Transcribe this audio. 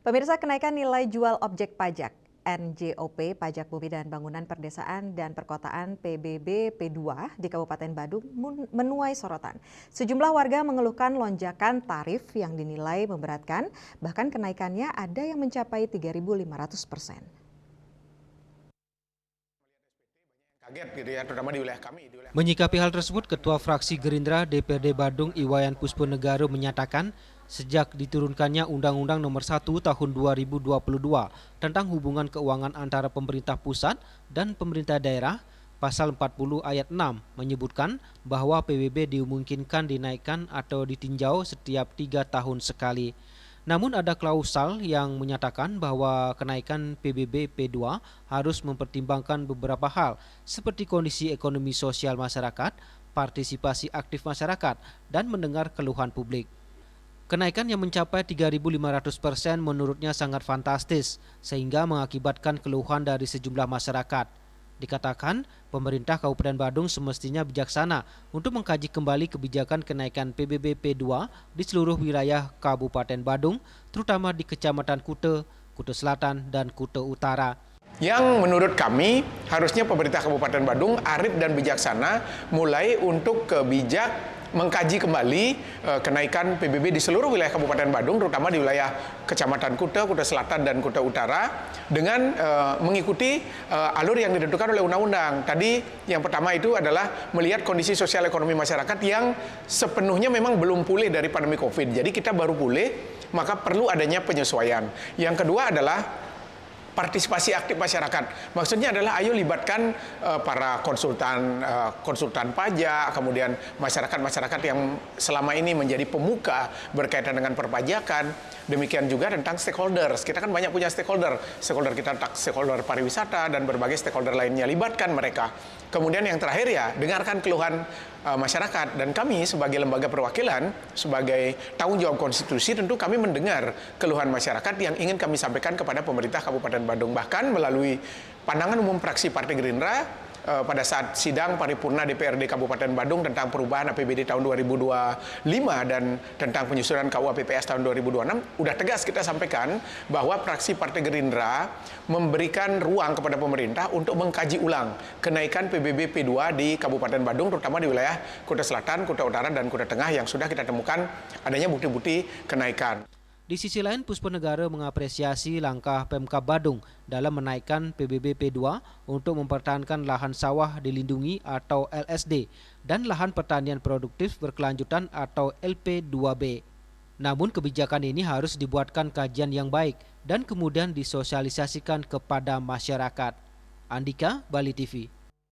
Pemirsa, kenaikan nilai jual objek pajak NJOP Pajak Bumi dan Bangunan Perdesaan dan Perkotaan PBB P2 di Kabupaten Badung menuai sorotan. Sejumlah warga mengeluhkan lonjakan tarif yang dinilai memberatkan, bahkan kenaikannya ada yang mencapai 3.500%. Kaget gitu ya, terutama di wilayah kami. Menyikapi hal tersebut, Ketua Fraksi Gerindra DPRD Badung Iwayan Pusponegoro menyatakan sejak diturunkannya Undang-Undang Nomor 1 Tahun 2022 tentang hubungan keuangan antara pemerintah pusat dan pemerintah daerah, Pasal 40 ayat 6 menyebutkan bahwa PBB dimungkinkan dinaikkan atau ditinjau setiap 3 tahun sekali. Namun ada klausal yang menyatakan bahwa kenaikan PBB P2 harus mempertimbangkan beberapa hal seperti kondisi ekonomi sosial masyarakat, partisipasi aktif masyarakat, dan mendengar keluhan publik. Kenaikan yang mencapai 3.500% menurutnya sangat fantastis sehingga mengakibatkan keluhan dari sejumlah masyarakat. Dikatakan, pemerintah Kabupaten Badung semestinya bijaksana untuk mengkaji kembali kebijakan kenaikan PBB P2 di seluruh wilayah Kabupaten Badung, terutama di Kecamatan Kute, Kute Selatan, dan Kute Utara. Yang menurut kami harusnya pemerintah Kabupaten Badung arif dan bijaksana mulai untuk bijak mengkaji kembali kenaikan PBB di seluruh wilayah Kabupaten Badung, terutama di wilayah Kecamatan Kute, Kute Selatan, dan Kute Utara dengan mengikuti alur yang ditentukan oleh undang-undang. Tadi yang pertama itu adalah melihat kondisi sosial ekonomi masyarakat yang sepenuhnya memang belum pulih dari pandemi COVID. Jadi kita baru pulih, maka perlu adanya penyesuaian. Yang kedua adalah partisipasi aktif masyarakat. Maksudnya adalah ayo libatkan para konsultan pajak, kemudian masyarakat-masyarakat yang selama ini menjadi pemuka berkaitan dengan perpajakan. Demikian juga tentang stakeholders. Kita kan banyak punya stakeholder. Stakeholder kita stakeholder pariwisata dan berbagai stakeholder lainnya, libatkan mereka. Kemudian yang terakhir ya, dengarkan keluhan masyarakat, dan kami sebagai lembaga perwakilan, sebagai tanggung jawab konstitusi, tentu kami mendengar keluhan masyarakat yang ingin kami sampaikan kepada pemerintah Kabupaten Badung. Bahkan melalui pandangan umum fraksi Partai Gerindra pada saat sidang paripurna DPRD Kabupaten Badung tentang perubahan APBD tahun 2025 dan tentang penyusunan KUA PPS tahun 2026, udah tegas kita sampaikan bahwa fraksi Partai Gerindra memberikan ruang kepada pemerintah untuk mengkaji ulang kenaikan PBB P2 di Kabupaten Badung, terutama di wilayah Kute Selatan, Kute Utara, dan Kute Tengah yang sudah kita temukan adanya bukti-bukti kenaikan. Di sisi lain, Pusponegoro mengapresiasi langkah Pemkab Badung dalam menaikkan PBB P2 untuk mempertahankan lahan sawah dilindungi atau LSD dan lahan pertanian produktif berkelanjutan atau LP2B. Namun kebijakan ini harus dibuatkan kajian yang baik dan kemudian disosialisasikan kepada masyarakat. Andika, Bali TV.